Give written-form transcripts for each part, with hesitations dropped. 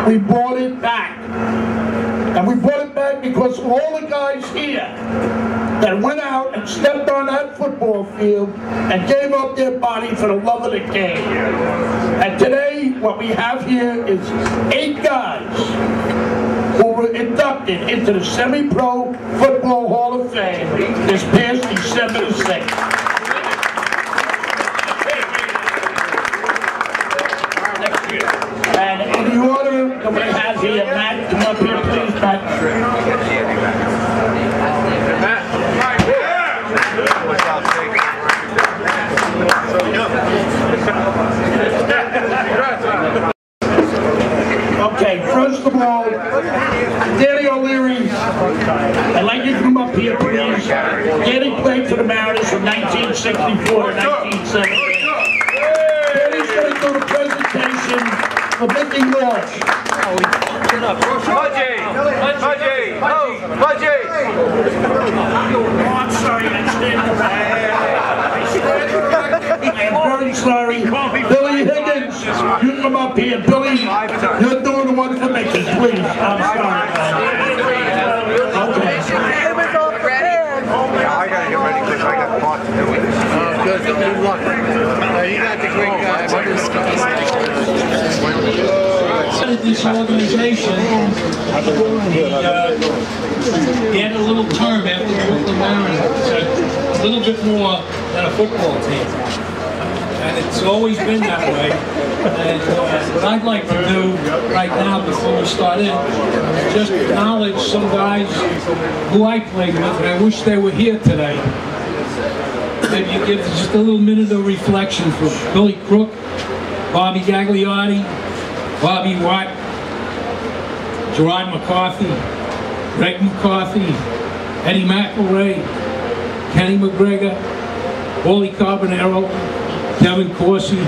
we brought it back. And we brought it back because all the guys here that went out and stepped on that football field and gave up their body for the love of the game. And today, what we have here is 8 guys who were inducted into the Semi-Pro Football Hall of Fame this past December the 6th. And in the order that we have here, Matt, come up here, please, Matt. Okay, first of all, Danny O'Leary, I'd like you to come up here, please. Danny played for the Mariners from 1964 to 1970. Danny's going to do the presentation for Mickey Walsh. Budgie! Oh, I'm sorry, I stand I'm very sorry. Billy Higgins, you come up here. Billy, you're doing the one for Mickey, please. I'm sorry. Okay. I gotta get ready because I got part to do with it. Good luck. You got the great guy. This organization, he had a little term after the Brooklyn Mariners, a little bit more than a football team. And it's always been that way. And what I'd like to do right now before we start in is just acknowledge some guys who I played with, and I wish they were here today. Maybe you give just a little minute of reflection for Billy Crook, Bobby Gagliotti, Bobby Watt, Gerard McCarthy, Greg McCarthy, Eddie McElray, Kenny McGregor, Wally Carbonaro, Kevin Corsi,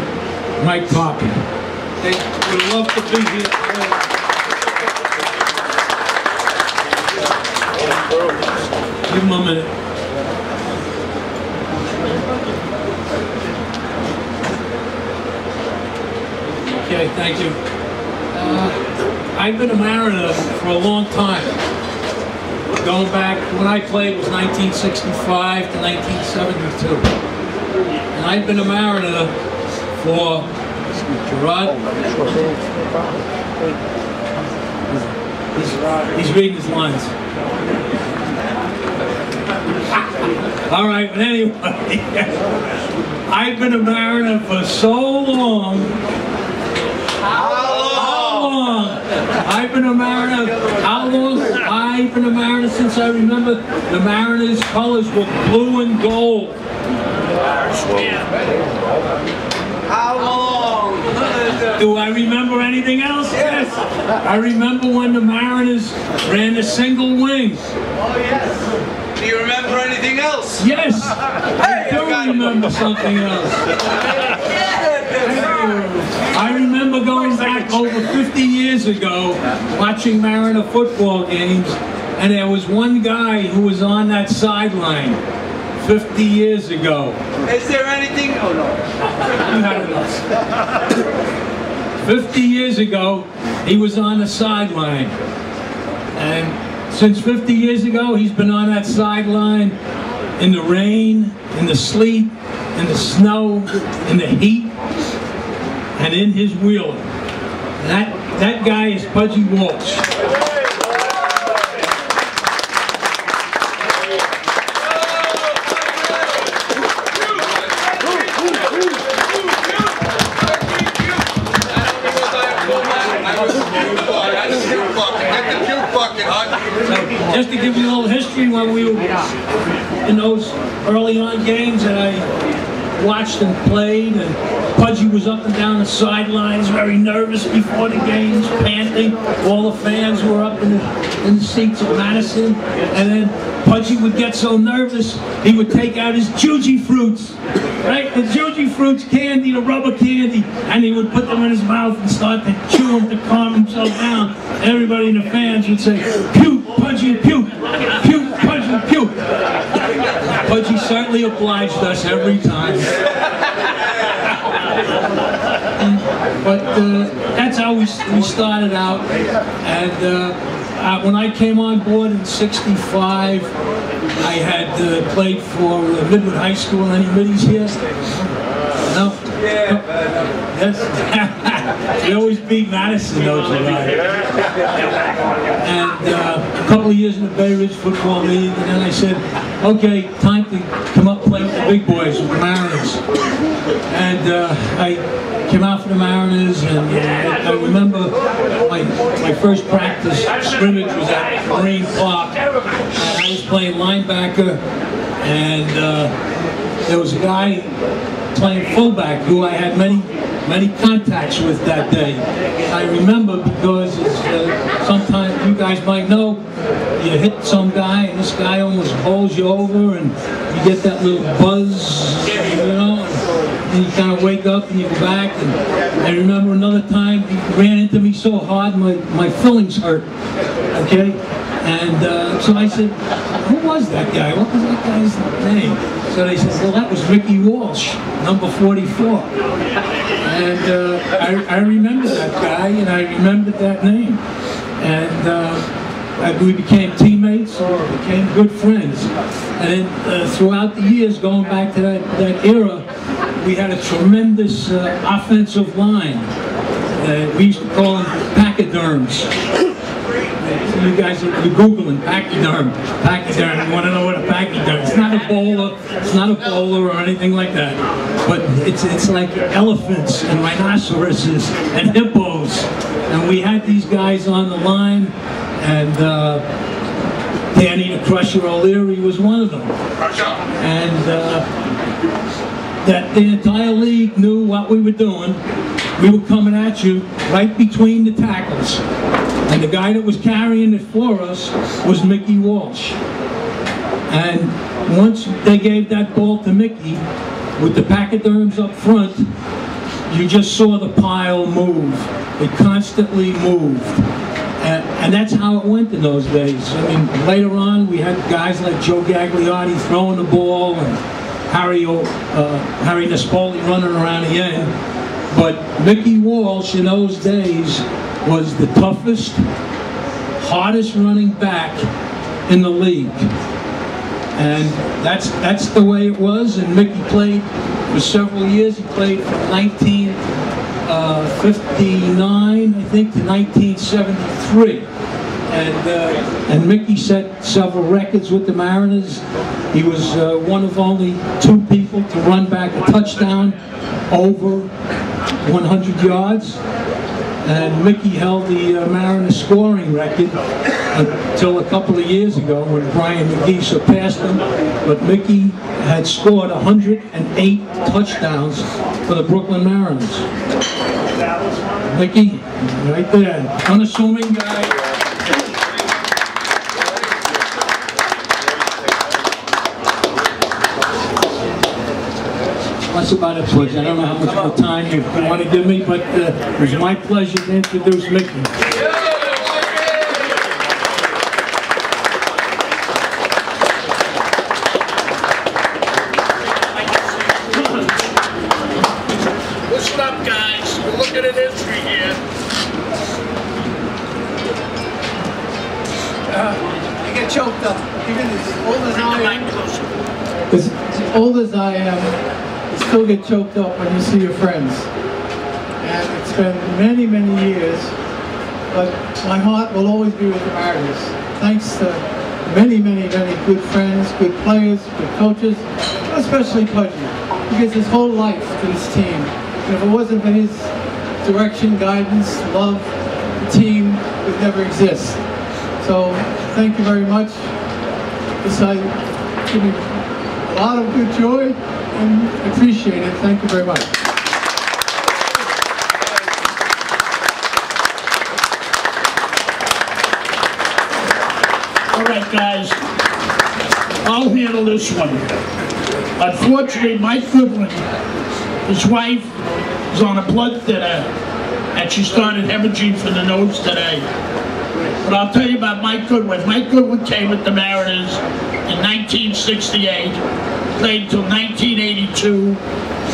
Mike Poppy. They would love to be here today. Give them a minute. Okay, thank you. I've been a Mariner for a long time. Going back, when I played was 1965 to 1972. And I've been a Mariner for Gerard. He's reading his lines. All right, but anyway, I've been a Mariner for so long. How long? I've been a Mariner. How long? I've been a Mariner since I remember the Mariners' colors were blue and gold. How long? Do I remember anything else? Yes. I remember when the Mariners ran the single wing. Oh, yes. Do you remember anything else? Yes. I do remember something else. I remember going back over 50 years ago, watching Mariner football games, and there was one guy who was on that sideline 50 years ago. Is there anything? Oh, no. You had enough. 50 years ago, he was on the sideline. And since 50 years ago, he's been on that sideline in the rain, in the sleet, in the snow, in the heat, and in his wheeler. That guy is Pudgy Walsh. Just to give you a little history, when we were in those early on games that I watched and played, and Pudgy was up and down the sidelines, very nervous before the games, panting. All the fans were up in the seats at Madison, and then Pudgy would get so nervous, he would take out his Juji fruits, right? The Juji fruits candy, the rubber candy, and he would put them in his mouth and start to chew them to calm himself down. Everybody in the fans would say, "Puke, Pudgy, puke, puke, Pudgy, puke." Pudgy certainly obliged us every time. hockey, but that's how we started out. And when I came on board in '65, I had played for Midwood High School. Any middies here? No? Yes. We always beat Madison, don't you, right? And a couple of years in the Bay Ridge Football League, and then I said, okay, time to come up and play with the big boys, with the Mariners. And I came out for the Mariners, and I remember my first practice scrimmage was at Marine Park, and I was playing linebacker, and there was a guy playing fullback who I had many contacts with that day. I remember because sometimes you guys might know, you hit some guy and this guy almost bowls you over and you get that little buzz, you know, and you kind of wake up and you go back. And I remember another time he ran into me so hard my fillings hurt, okay? And so I said, who was that guy? What was that guy's name? So they said, well, that was Mickey Walsh, number 44. And I remember that guy, and I remembered that name. And we became teammates, and became good friends. And then throughout the years, going back to that era, we had a tremendous offensive line. We used to call them pachyderms. You guys are Googling pachyderm. Pachyderm, you want to know what a pachyderm is? It's not a bowler, it's not a bowler or anything like that. But it's like elephants and rhinoceroses and hippos. And we had these guys on the line, and Danny the Crusher O'Leary was one of them. And that the entire league knew what we were doing. We were coming at you right between the tackles. And the guy that was carrying it for us was Mickey Walsh. And once they gave that ball to Mickey, with the pachyderms up front, you just saw the pile move. It constantly moved. And that's how it went in those days. I mean, later on, we had guys like Joe Gagliotti throwing the ball, and Harry Nespoli running around the end. But Mickey Walsh in those days was the toughest, hardest running back in the league. And that's the way it was. And Mickey played for several years. He played from 1959, I think, to 1973. And Mickey set several records with the Mariners. He was one of only 2 people to run back a touchdown over 100 yards. And Mickey held the Mariners scoring record until a couple of years ago when Brian McGee surpassed him. But Mickey had scored 108 touchdowns for the Brooklyn Mariners. Mickey, right there, unassuming guy. That's about it, please. I don't know how much more time you want to give me, but it was my pleasure to introduce Mickey. Listen up, guys. We're looking at history here. You get choked up. Even as old as I am. As old as I am, you still get choked up when you see your friends. And it's been many, many years, but my heart will always be with the Mariners. Thanks to many, many, many good friends, good players, good coaches, especially Pudgy. He gives his whole life to this team. And if it wasn't for his direction, guidance, love, the team would never exist. So thank you very much. This gives me a lot of good joy and appreciate it. Thank you very much. All right, guys. I'll handle this one. Unfortunately, Mike Goodwin, his wife, is on a blood thinner, and she started hemorrhaging from the nose today. But I'll tell you about Mike Goodwin. Mike Goodwin came with the Mariners in 1968. played until 1982,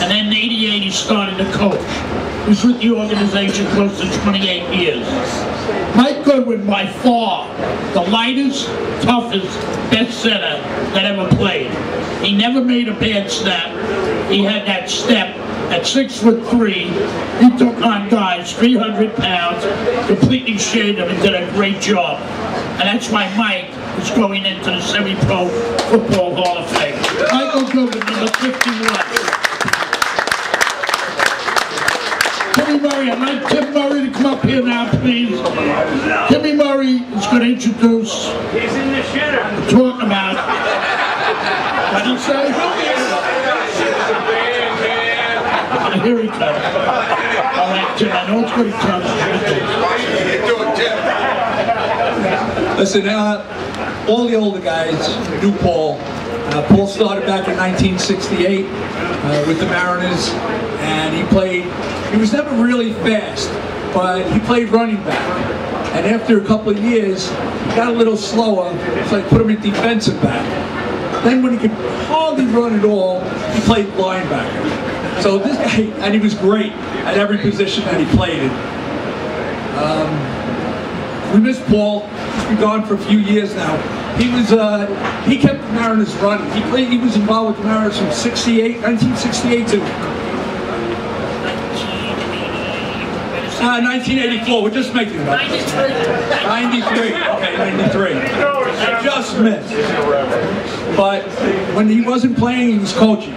and then in 88 he started to coach. He was with the organization close to 28 years. Mike Goodwin, by far, the lightest, toughest, best center that ever played. He never made a bad snap. He had that step. At 6'3", he took on guys 300 pounds, completely shaved them and did a great job. And that's why Mike is going into the Semi-Pro Football Hall of Fame. Michael Goodwin, number 51. Timmy Murray, I'd like Tim Murray to come up here now, please. Timmy Murray is going to introduce. He's in the shitter. Talk about. What did he say? Here he comes. All right, Tim, I know it's going to come. Listen, all the older guys knew Paul. Paul started back in 1968 with the Mariners, and he was never really fast, but he played running back. And after a couple of years, he got a little slower, so I put him at defensive back. Then when he could hardly run at all, he played linebacker. So this guy, and he was great at every position that he played in. We miss Paul. He's been gone for a few years now. He kept the Mariners running. He was involved with the Mariners from 1968 to 1984. We're just making it up. 93. Okay, 93. I just missed. But when he wasn't playing, he was coaching.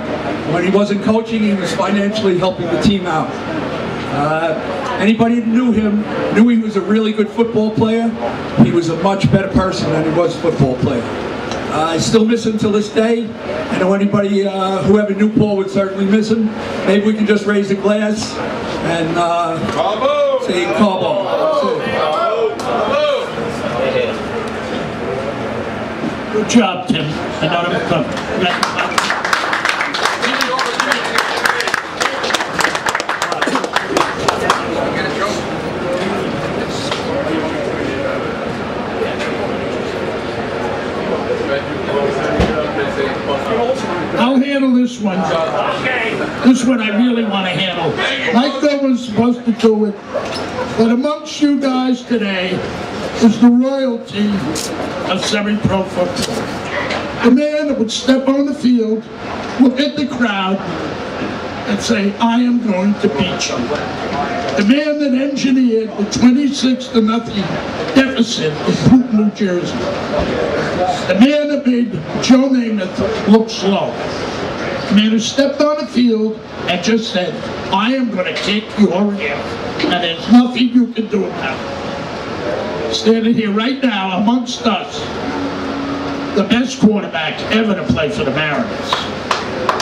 When he wasn't coaching, he was financially helping the team out. Anybody who knew him knew he was a really good football player. He was a much better person than he was a football player. I still miss him till this day. I know anybody who ever knew Paul would certainly miss him. Maybe we can just raise a glass and say Cabo. Good job, Tim. I know him come. I'll handle this one. This one I really want to handle. Mike Goodwin's supposed to do it, but amongst you guys today is the royalty of semi-pro football. The man that would step on the field, look at the crowd, and say, I am going to beat you. The man that engineered the 26-0 deficit in Putin, New Jersey. The man that made Joe Namath look slow. The man who stepped on the field and just said, I am going to kick your ass, and there's nothing you can do about it. Standing here right now amongst us, the best quarterback ever to play for the Mariners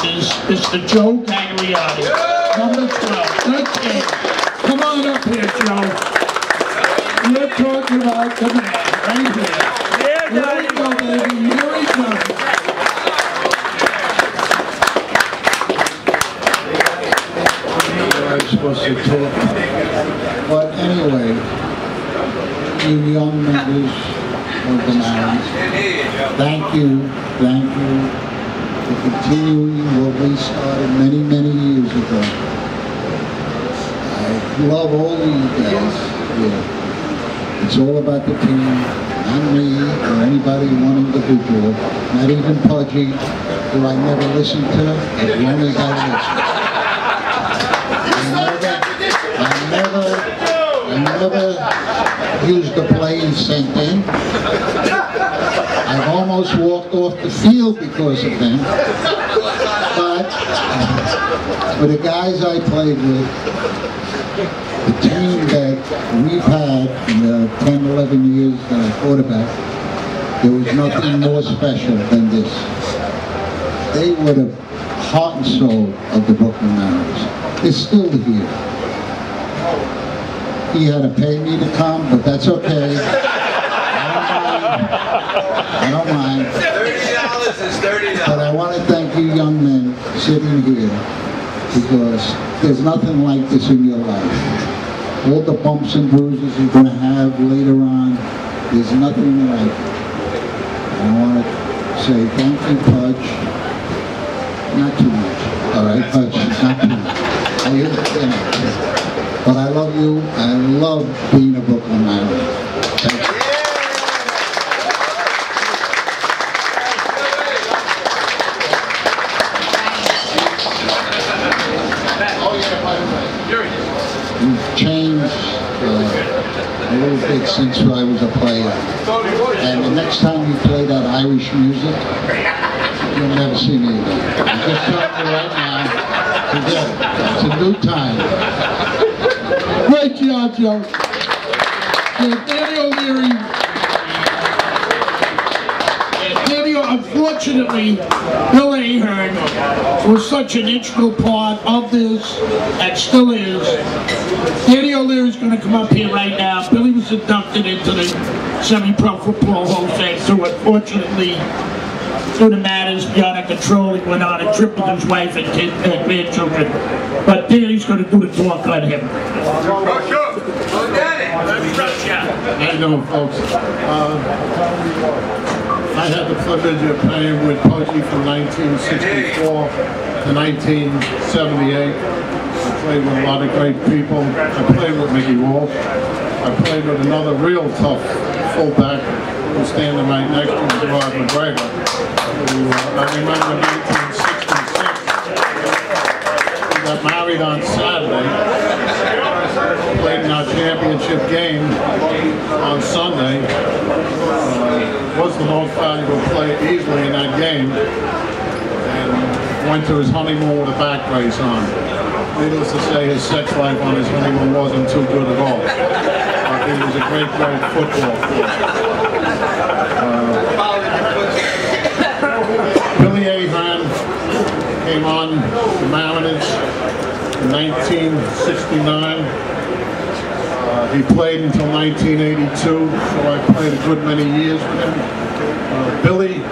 is Mr. Joe Gagliardi, number 12. Good kid. Come on up here, Joe. We're talking about the man right here. Here we go, baby. Here we go. I was supposed to talk. But anyway, you young members of the Mariners, thank you for continuing what we started many, many years ago. I love all of you guys here. It's all about the team, not me or anybody, one individual, not even Pudgy, who I never listened to as long as I listened. I never used the play he sent in. I've almost walked off the field because of him. But for the guys I played with, the team that we've had in the 10, 11 years that I quarterback, there was nothing more special than this. They were the heart and soul of the Brooklyn Mariners. They're still here. He had to pay me to come, but that's okay. I don't mind. $30 is $30. But I want to thank you young men sitting here, because there's nothing like this in your life. All the bumps and bruises you're going to have later on, there's nothing like it. I want to say thank you, Pudge. Not too much, all right, but not too much. But I love you. I love being a Brooklyn Mariner. Thank you. We've changed a little bit since I was a player. And the next time you play that Irish music, you'll never see me again. I'm just telling you right now, forget it. It's a new time. Great job, Joe. Danny O'Leary. Danny, unfortunately, Bill Ahern was such an integral part of this, and still is. Danny O'Leary's going to come up here right now. Billy was inducted into the Semi-Pro Football Hall of Fame, so unfortunately, due to matters beyond our control, he went on a trip with his wife and kids and grandchildren. But Danny's going to do the talk on him. Oh, Danny! How you doing, folks? I had the privilege of playing with Pudgy from 1964 to 1978. I played with a lot of great people. I played with Mickey Walsh. I played with another real tough fullback who's standing right next to me, Gerard McGregor. I remember 1966. We got married on Saturday. Played in our championship game on Sunday. Was the most valuable player easily in that game, and went to his honeymoon with a back brace on. Needless to say, his sex life on his honeymoon wasn't too good at all. He was a great football player. Billy Ahern came on the Mariners in 1969. He played until 1982, so I played a good many years with him. Billy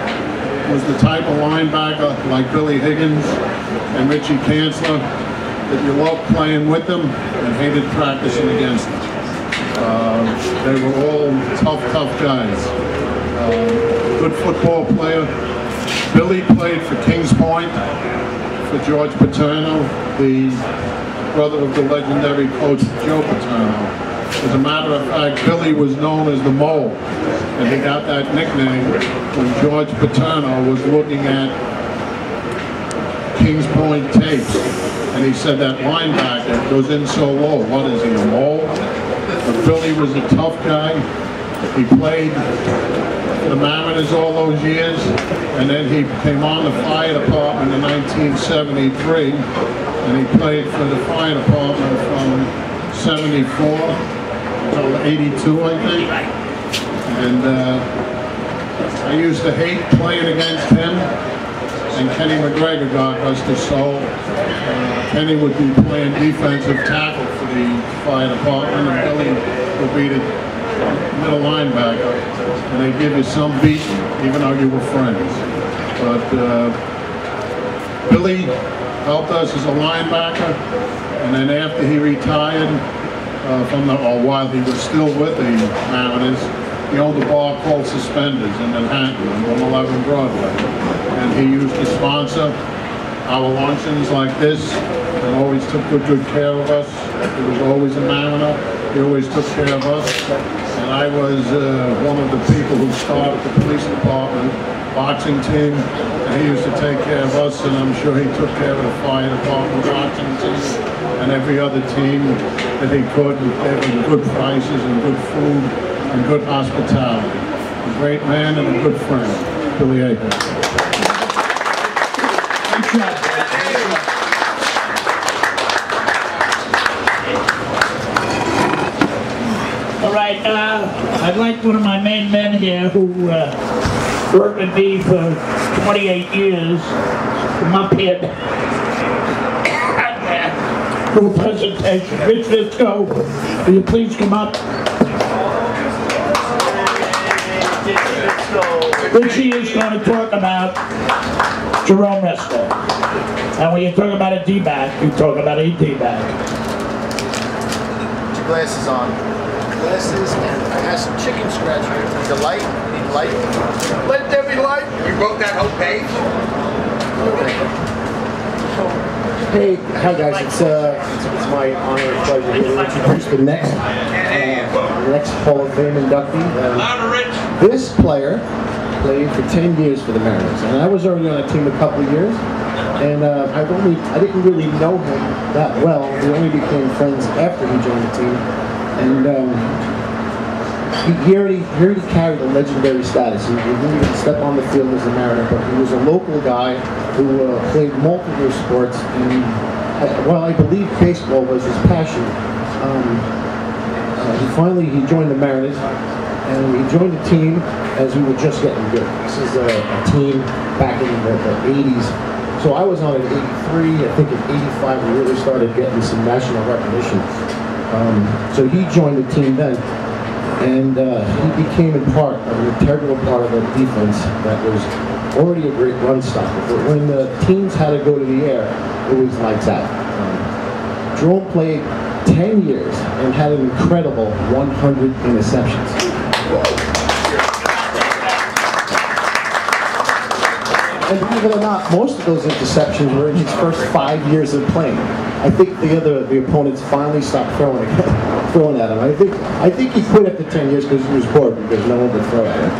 was the type of linebacker like Billy Higgins and Richie Kanzler that you loved playing with them and hated practicing against them. They were all tough guys. Good football player. Billy played for Kings Point, for George Paterno, the brother of the legendary coach Joe Paterno. As a matter of fact, Billy was known as the Mole, and he got that nickname when George Paterno was looking at Kings Point tapes, and he said that linebacker goes in so low. What is he, a mole? But Billy was a tough guy. He played for the Mariners all those years, and then he came on the fire department in 1973, and he played for the fire department from 74 until 82, I think. And I used to hate playing against him and Kenny McGregor, God rest his soul. Kenny would be playing defensive tackle for the fire department, and Billy would be the middle linebacker. And they'd give you some beating, even though you were friends. But Billy helped us as a linebacker, and then after he retired, while he was still with the Mariners, he owned a bar called Suspenders in Manhattan on 111 Broadway. And he used to sponsor our luncheons like this, and always took good care of us. He was always a Mariner. He always took care of us. And I was one of the people who started the police department boxing team, and he used to take care of us, and I'm sure he took care of the fire department boxing team and every other team that he could, and gave them good prices and good food and good hospitality. A great man and a good friend, Billy Ahern. All right, I'd like one of my main men here who worked with me for 28 years come up here for a presentation. Rich Visco, will you please come up? Richie is going to talk about Jerome Rester. And when you talk about a D-back, you talk about a D-back. Put your glasses on. Glasses, and I have some chicken scratch here. Need the light? Need light? Let there be light. You wrote that whole page? Okay. Hey, hi guys. It's my honor and pleasure here to introduce the next Hall of Fame inductee. This player played for 10 years for the Mariners, and I was already on a team a couple of years, and I didn't really know him that well. We only became friends after he joined the team, and he already carried a legendary status. He didn't even step on the field as a Mariner, but he was a local guy who played multiple sports, and while I believe baseball was his passion, he joined the Mariners, and he joined the team as we were just getting good. This is a team back in the 80s. So I was on in 83, I think in 85 we really started getting some national recognition. So he joined the team then, and he became an integral part of the defense that was already a great run stopper. But when the teams had to go to the air, it was lights out. Jerome played 10 years and had an incredible 100 interceptions. And believe it or not, most of those interceptions were in his first 5 years of playing. I think the opponents finally stopped throwing at him. I think he quit after 10 years because he was bored, because no one would throw at him.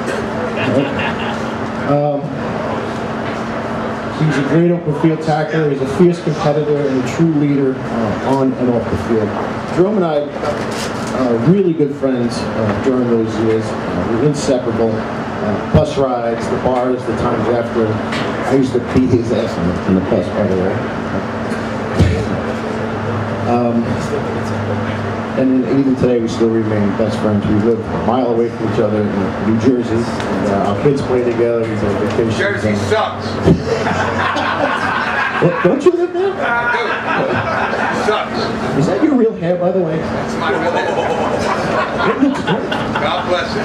He's a great open field tackler. He's a fierce competitor and a true leader on and off the field. Jerome and I are really good friends during those years. We're inseparable. Bus rides, the bars, the times after. I used to beat his ass on the bus, by the way. And then even today we still remain best friends. We live a mile away from each other in New Jersey, and our kids play together. He's on vacation. Jersey sucks. What, don't you live there? Dude, sucks. Is that your real hair, by the way? That's my real hair. It looks great. God bless it.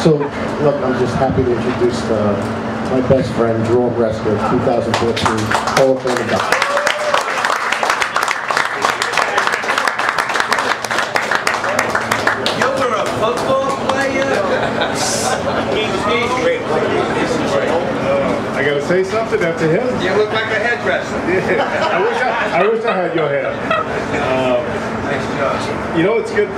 So, look, I'm just happy to introduce my best friend, Jerome Resker, 2014 Hall of Fame inductee. You were a football player? I gotta say something after him? You look like a hairdresser. Yeah, I wish I had your hair. You know, it's good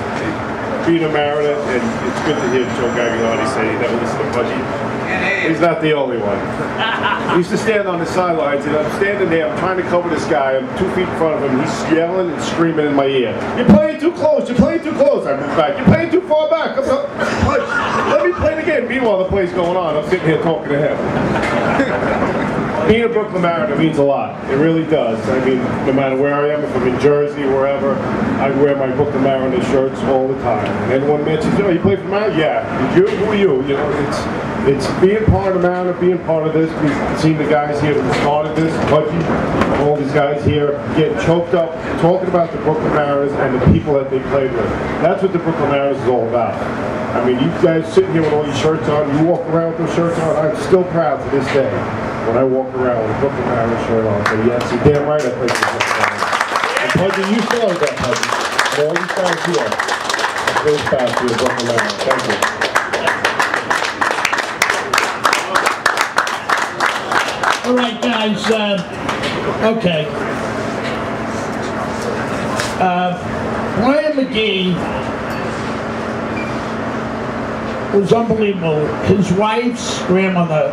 being a Mariner, and it's good to hear Joe Gagliardi say he never listened to Pudgy. He's not the only one. He used to stand on the sidelines, and I'm standing there, I'm trying to cover this guy, I'm 2 feet in front of him, he's yelling and screaming in my ear. You're playing too close, you're playing too close. I move back, you're playing too far back. Let me play it again. Meanwhile, the play's going on, I'm sitting here talking to him. Being a Brooklyn Mariner means a lot. It really does. I mean, no matter where I am, if I'm in Jersey, wherever, I wear my Brooklyn Mariner shirts all the time. And everyone mentions, oh, you play for the Mariners? Yeah. Did you? Who are you? You know, it's being part of the Mariner, being part of this. We've seen the guys here that started this, Pudgy, all these guys here getting choked up, talking about the Brooklyn Mariners and the people that they played with. That's what the Brooklyn Mariners is all about. I mean, you guys sitting here with all your shirts on, you walk around with those shirts on, I'm still proud to this day when I walk around with a Brooklyn Mariners shirt on. So yes, you're damn right I played for the Brooklyn Mariners. And Pudgy, you started that, Pudgy. And all these guys here, very proud to be a Brooklyn Mariners. Thank you. All right, guys, okay. Brian McGee was unbelievable. His wife's grandmother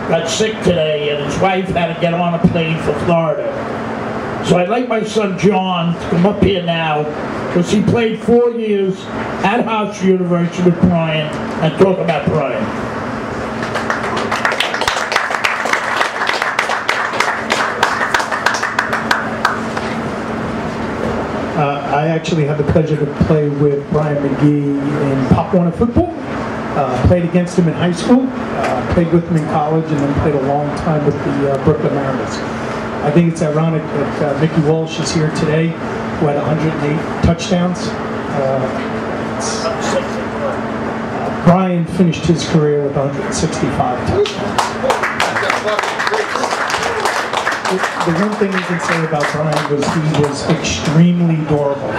got sick today, and his wife had to get on a plane for Florida. So I'd like my son John to come up here now, because he played 4 years at Hofstra University with Brian, and talk about Brian. I actually had the pleasure to play with Brian McGee in Pop Warner football. Played against him in high school, played with him in college, and then played a long time with the Brooklyn Mariners. I think it's ironic that Mickey Walsh is here today, who had 108 touchdowns. Brian finished his career with 165 touchdowns. The one thing you can say about Brian was he was extremely durable.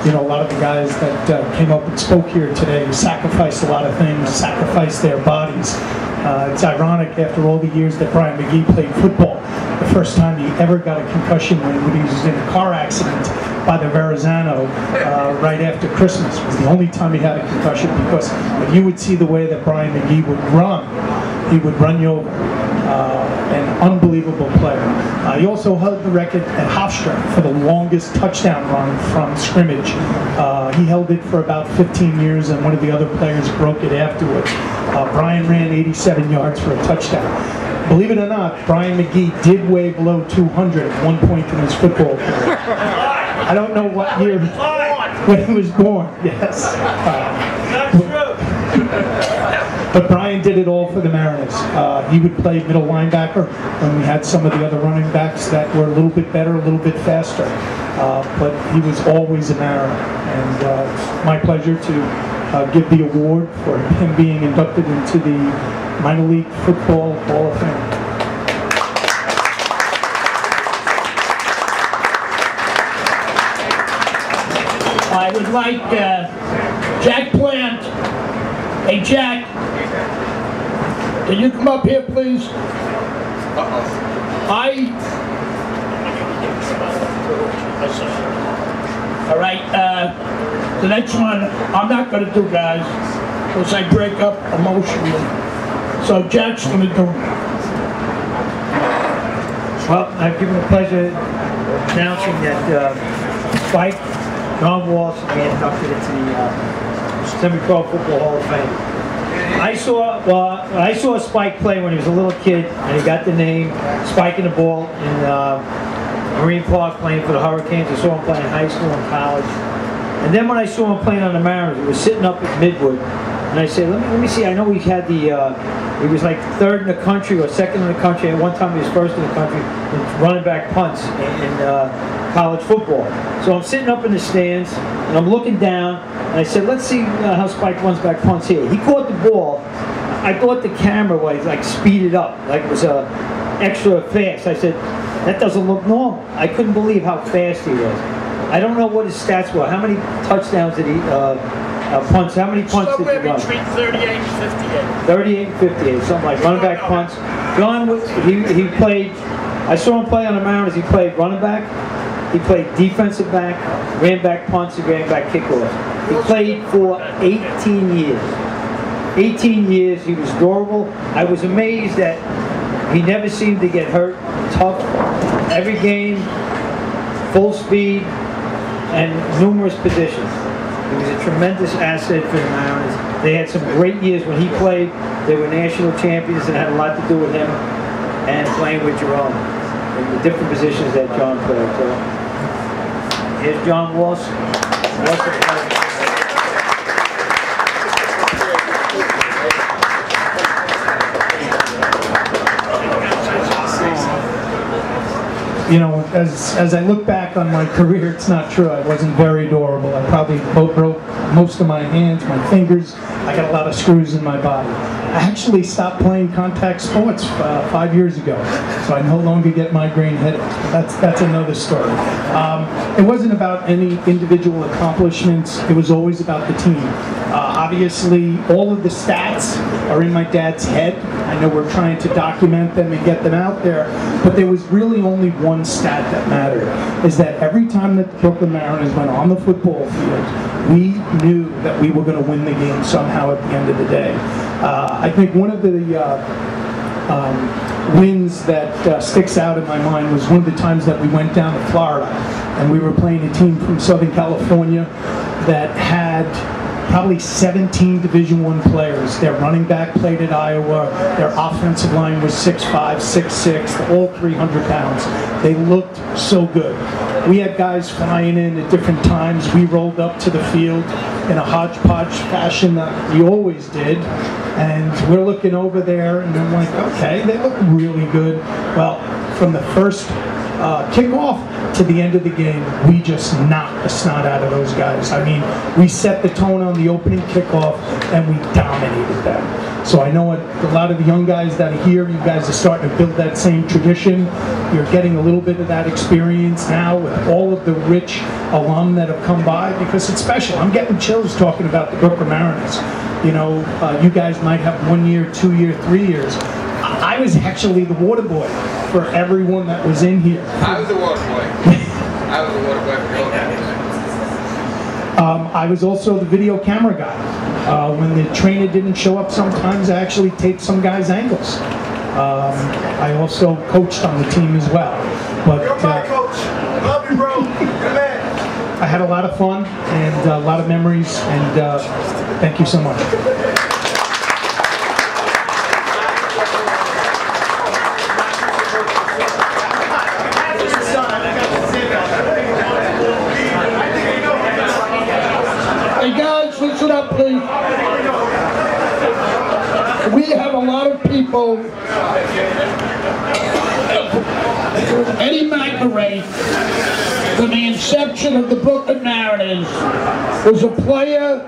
You know, a lot of the guys that came up and spoke here today sacrificed a lot of things, sacrificed their bodies, It's ironic, after all the years that Brian McGee played football, the first time he ever got a concussion when he was in a car accident by the Verrazano right after Christmas. It was the only time he had a concussion, because if you would see the way that Brian McGee would run, he would run you over. An unbelievable player. He also held the record at Hofstra for the longest touchdown run from scrimmage. He held it for about 15 years, and one of the other players broke it afterwards. Brian ran 87 yards for a touchdown. Believe it or not, Brian McGee did weigh below 200 at one point in his football career. I don't know what year when he was born. Yes. But Brian did it all for the Mariners. He would play middle linebacker when we had some of the other running backs that were a little bit better, a little bit faster. But he was always a Mariner. And my pleasure to give the award for him being inducted into the Minor League Football Hall of Fame. I would like Jack Plant. Hey, Jack, can you come up here, please? All right, the next one I'm not going to do, guys, because I break up emotionally. So Jack's going to do it. Well, I've given the pleasure of announcing that Spike John Walsh will be inducted into the Semi-Pro Football Hall of Fame. I saw Spike play when he was a little kid, and he got the name, spiking the ball in Marine Park playing for the Hurricanes. I saw him play in high school and college. And then when I saw him playing on the Mariners, he was sitting up at Midwood, and I said, let me see, I know he had he was like third in the country or second in the country. At one time he was first in the country in running back punts in college football. So I'm sitting up in the stands, and I'm looking down, and I said, let's see how Spike runs back punts here. He caught the ball. I thought the camera was like speeded up, like it was extra fast. I said, that doesn't look normal. I couldn't believe how fast he was. I don't know what his stats were. How many touchdowns did he, punts, how many punts did he run? Somewhere between 38 and 58. 38 and 58, something like running back punts. John, he played, I saw him play on the Mariners. He played running back, he played defensive back, ran back punts, and ran back kickoffs. He played for 18 years. 18 years, he was durable. I was amazed that he never seemed to get hurt. Tough, every game, full speed, and numerous positions. He was a tremendous asset for the Mariners. They had some great years when he played. They were national champions, and it had a lot to do with him and playing with Jerome in the different positions that John played. So here's John Walsh. You know, as I look back on my career, it's not true. I wasn't very durable. I probably broke most of my hands, my fingers. I got a lot of screws in my body. I actually stopped playing contact sports 5 years ago, so I no longer get migraine headaches. That's another story. It wasn't about any individual accomplishments. It was always about the team. Obviously, all of the stats are in my dad's head. I know we're trying to document them and get them out there, but there was really only one stat that mattered, is that every time that the Brooklyn Mariners went on the football field, we knew that we were going to win the game somehow at the end of the day. I think one of the wins that sticks out in my mind was one of the times that we went down to Florida, and we were playing a team from Southern California that had probably 17 Division I players. Their running back played at Iowa. Their offensive line was 6'5", 6'6", all 300 pounds. They looked so good. We had guys flying in at different times. We rolled up to the field in a hodgepodge fashion that we always did. And we're looking over there, and I'm like, okay, they look really good. Well, from the first kickoff to the end of the game, we just knocked the snot out of those guys. I mean, we set the tone on the opening kickoff, and we dominated them. So I know a lot of the young guys that are here, you guys are starting to build that same tradition. You're getting a little bit of that experience now with all of the rich alum that have come by, because it's special. I'm getting chills talking about the Brooklyn Mariners. You know, you guys might have 1 year, 2 year, 3 years. I was actually the water boy for everyone that was in here. I was the water boy. I was the water boy for all guys. I was also the video camera guy. When the trainer didn't show up sometimes, I actually taped some guys' ankles. I also coached on the team as well. But, You're my coach. Love you, bro. Good man. I had a lot of fun and a lot of memories, and thank you so much. Hey guys, listen up please. We have a lot of people. Eddie McElray, from the inception of the Brooklyn Mariners, was a player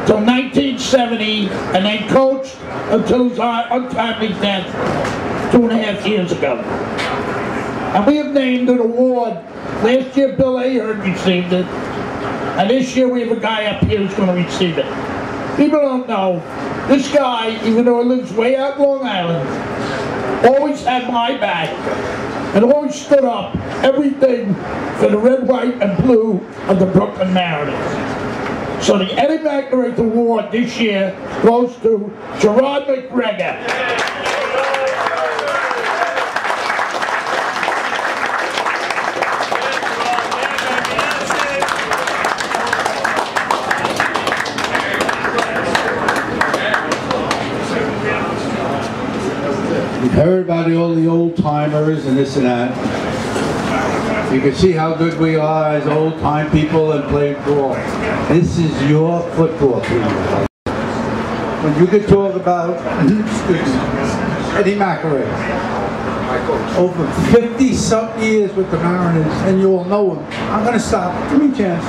till 1970 and then coached until his untimely death 2.5 years ago. And we have named an award. Last year Bill Ahern received it, and this year we have a guy up here who's going to receive it. People don't know, this guy, even though he lives way out Long Island, always had my back and always stood up everything for the red, white, and blue of the Brooklyn Mariners. So the Eddie McElray Award this year goes to Gerard McGregor. We've heard about all the old-timers and this and that. You can see how good we are as old-time people and played ball. This is your football team. When you could talk about Eddie McElray, over 50-something years with the Mariners, and you all know him. I'm going to stop. Give me a chance.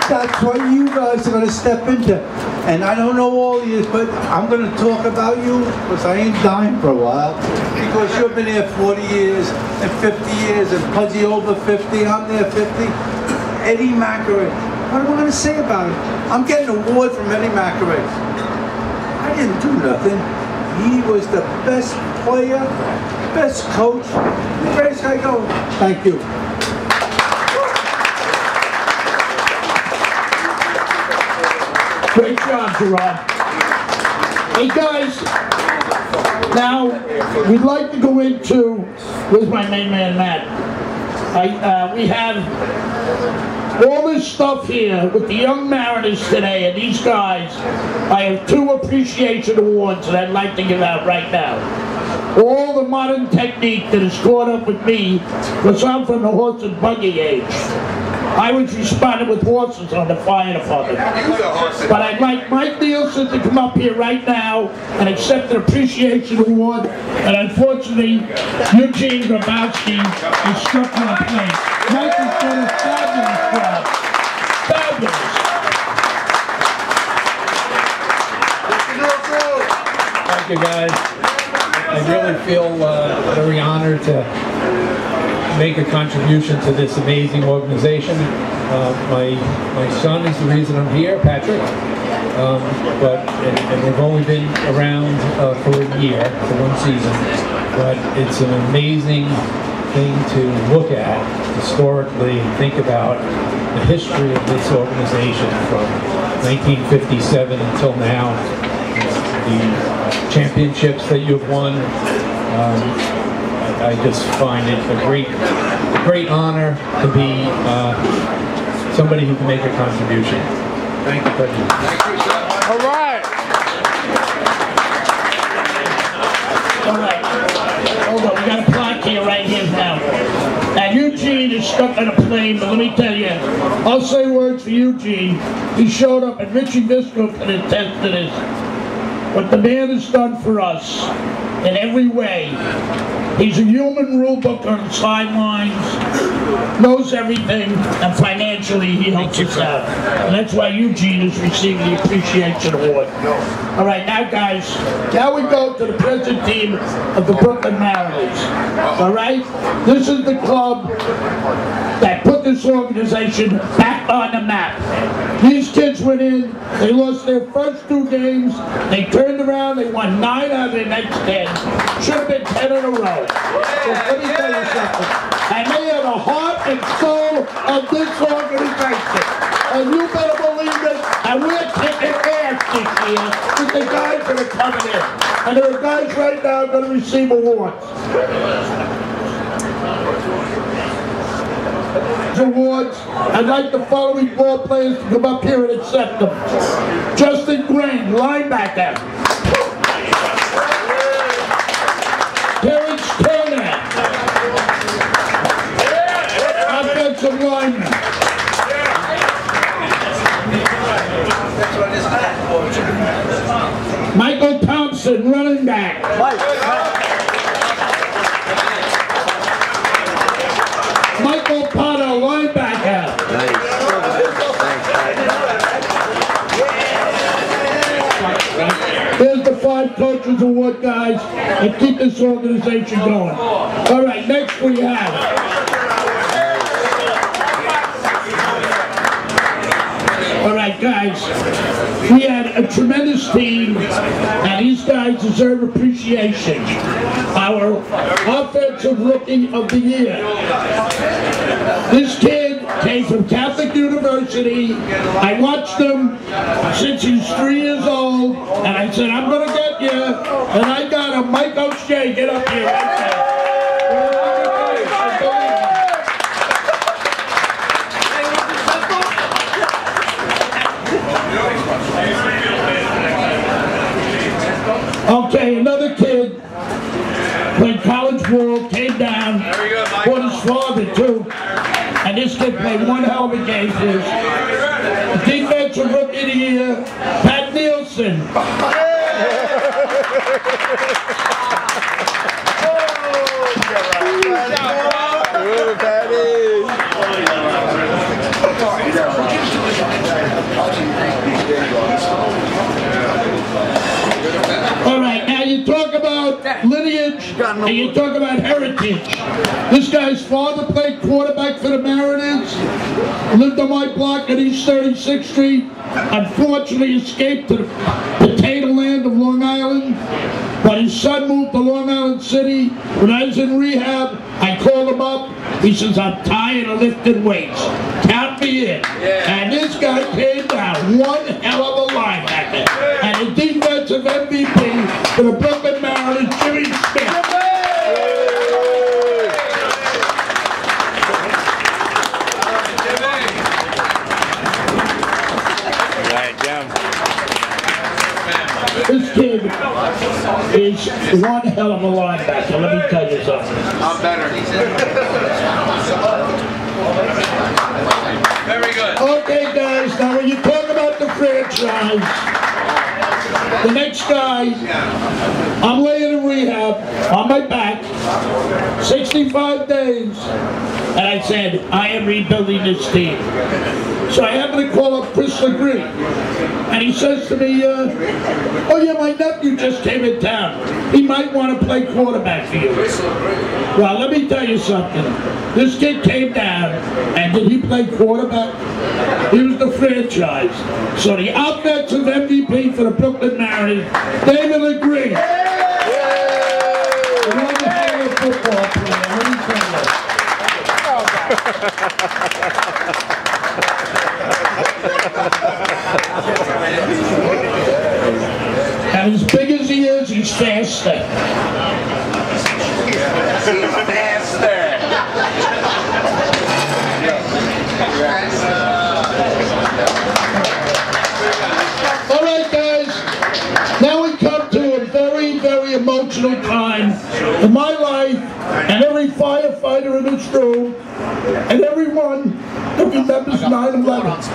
That's what you guys are going to step into. And I don't know all of you, but I'm going to talk about you because I ain't dying for a while. Because you've been here 40 years and 50 years and Pudgy over 50, I'm there 50. Eddie McElray. What am I going to say about it? I'm getting an award from Eddie McElray. I didn't do nothing. He was the best player, best coach. The greatest guy going. Thank you. Great job, Gerard. Hey guys, now we'd like to go into, where's my main man Matt? We have all this stuff here with the young Mariners today, and these guys, I have 2 appreciation awards that I'd like to give out right now. All the modern technique that has caught up with me, because I'm from the horse and buggy age. I was responding with horses on the fire department. But I'd like Mike Nielsen to come up here right now and accept an appreciation award. And unfortunately, Eugene Grabowski is struck on a plane. Mike has done a fabulous job. Fabulous. Thank you, guys. I really feel very honored to make a contribution to this amazing organization. My son is the reason I'm here, Patrick. And they've only been around for a year, for 1 season. But it's an amazing thing to look at historically and think about the history of this organization from 1957 until now. The championships that you've won. I just find it a great honor to be somebody who can make a contribution. Thank you, President. All right. All right. Hold on, we got a clock here right here now. Now Eugene is stuck on a plane, but let me tell you, I'll say words for Eugene. He showed up, and Richie Visco can attest to this. What the man has done for us in every way. He's a human rule book on the sidelines, knows everything, and financially he helps us out. And that's why Eugene is receiving the Appreciation Award. All right, now guys, now we go to the present team of the Brooklyn Mariners. All right? This is the club that put this this organization back on the map. These kids went in, they lost their first 2 games, they turned around, they won 9 out of their next 10. Should have been 10 in a row. So let me tell you something. And they are the heart and soul of this organization. And you better believe it, and we're kicking ass this year with the guys that are coming in. And there are guys right now going to receive awards. Awards. I'd like the following ball players to come up here and accept them. Justin Green, linebacker. Terrence Turner, offensive lineman. Michael Thompson, running back. Michael Potter, linebacker. There's the 5 Coaches Award, guys, and keep this organization going. All right, next we have. All right, guys, we had a tremendous team, and these guys deserve appreciation. Our offensive rookie of the year. This kid came from Catholic University. I watched him since he's 3 years old, and I said, I'm going to get you. And I got him. Mike O'Shea, get up here right now. Okay, another kid played college ball, came down, brought his father too, and this kid played one hell of a game for us. Defensive Rookie of the Year, Pat Nielsen. All right, now you talk about lineage and you talk about heritage. This guy's father played quarterback for the Mariners, lived on my block at East 36th Street, unfortunately escaped to the potato land of Long Island, but his son moved to Long Island City. When I was in rehab, I called him up. He says, I'm tired of lifting weights. Count me in. And this guy came down, one hell of a linebacker. And the defensive MVP for the Brooklyn Mariners, Jimmy Smith. This kid is one hell of a linebacker, let me tell you something. I'm better. Very good. Okay, guys, now when you talk about the franchise, the next guy, I'm laying in rehab on my back, 65 days, and I said, I am rebuilding this team. So I happened to call up Chris LeGree, and he says to me, oh yeah, my nephew just came in town. He might want to play quarterback for you. Well, let me tell you something. This kid came down, and did he play quarterback? He was the franchise. So the offensive MVP for the Brooklyn Mariners, David LeGree. Another hell of a football player, let me tell you. And as big as he is, he's faster. He's faster. All right, guys. Now we come to a very, very emotional time in my life, and every firefighter in this room, and everyone that remembers 9/11.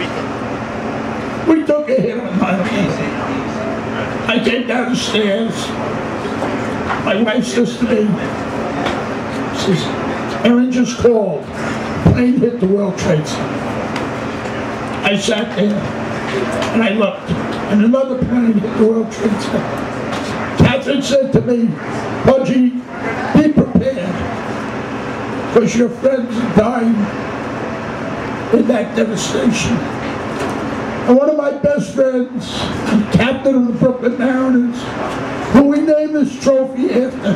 We took a hit on 9/11. I came down the stairs. My wife says to me, says, Aaron just called. Plane hit the World Trade Center. I sat there and I looked, and another plane hit the World Trade Center. Catherine said to me, Pudgy, be prepared, because your friends are dying. in that devastation. And one of my best friends, the captain of the Brooklyn Mariners, who we named this trophy after,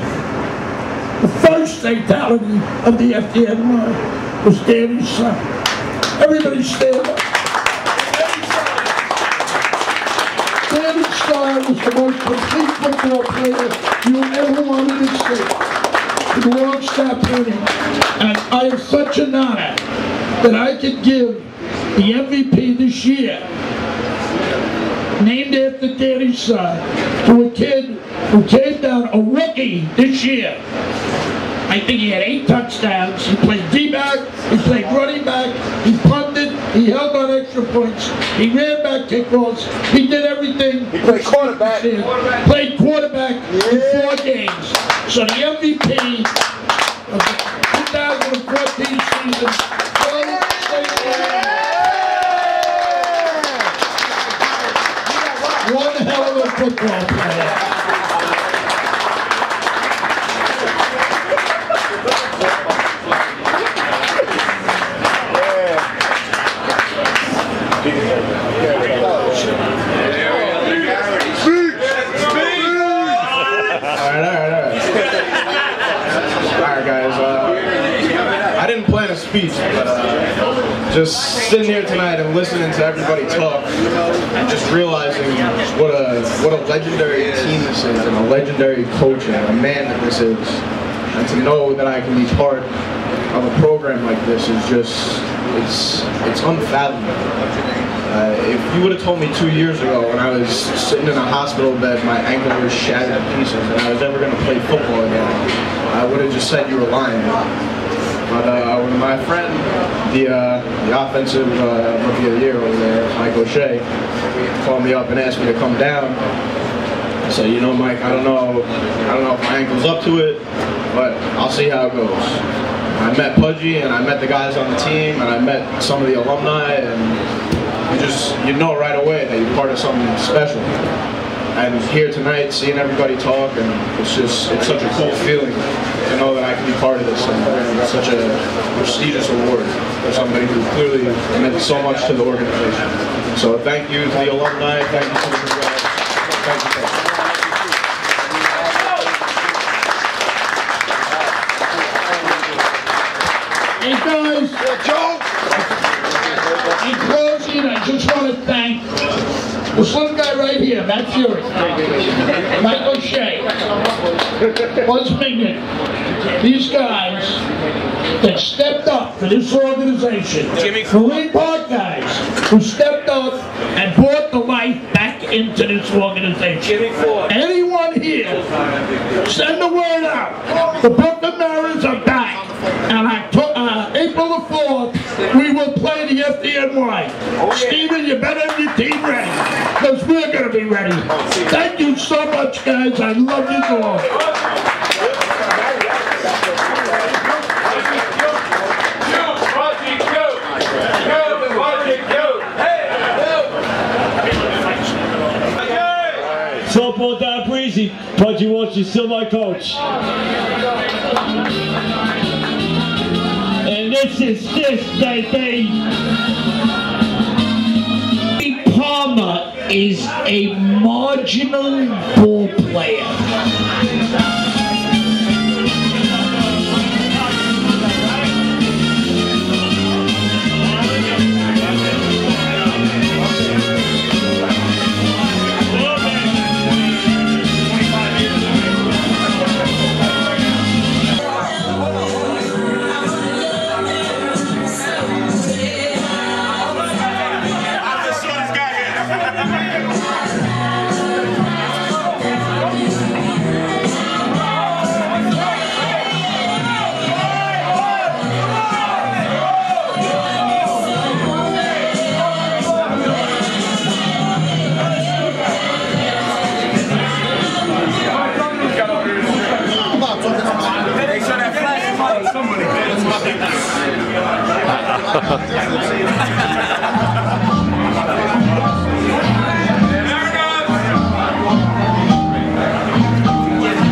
the first fatality of the FDNY was Danny's son. Everybody stand up. Danny Starr was the most complete football player you ever wanted to see. He won't stop winning. And I have such an honor that I could give the MVP this year, named after Danny's son, to a kid who came down, a rookie this year. I think he had 8 touchdowns. He played D-back, he played running back, he punted, he held on extra points, he ran back kickballs, he did everything. He played quarterback. Played quarterback in 4 games. So the MVP of the 2014 season, one hell of a football player. Alright guys, I didn't plan a speech, but just sitting here tonight and listening to everybody talk and just realizing what a legendary team this is and a legendary coach and a man that this is, and to know that I can be part of a program like this is just, it's unfathomable. If you would have told me 2 years ago when I was sitting in a hospital bed, my ankle was shattered to pieces, and I was ever going to play football again, I would have just said you were lying. But when my friend, the offensive rookie of the year over there, Mike O'Shea, called me up and asked me to come down, I said, you know, Mike, I don't know if my ankle's up to it, but I'll see how it goes. I met Pudgy and I met the guys on the team and I met some of the alumni, and you know right away that you're part of something special. And here tonight, seeing everybody talk, and it's such a cool feeling to know that I can be part of this, and it's such a prestigious award for somebody who clearly meant so much to the organization. So thank you to the alumni, thank you to the guys, thank you. Hey guys, in closing, I just want to thank this little guy right here, Matt Fury, Mike O'Shea, Buzz Mignon, these guys that stepped up for this organization, Marine Park guys who stepped up and brought the life back into this organization. Anyone here, send the word out. The Brooklyn Mariners are back. And April the 4th, we will play the FDNY. Steven, you better have your team ready, because we're going to be ready. Thank you so much, guys. I love you all. So about that breezy, Pudgy Watch is still my coach. And this is baby. Palmer is a marginal ball player.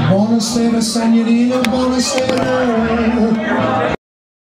Buonasera, signorina, buonasera.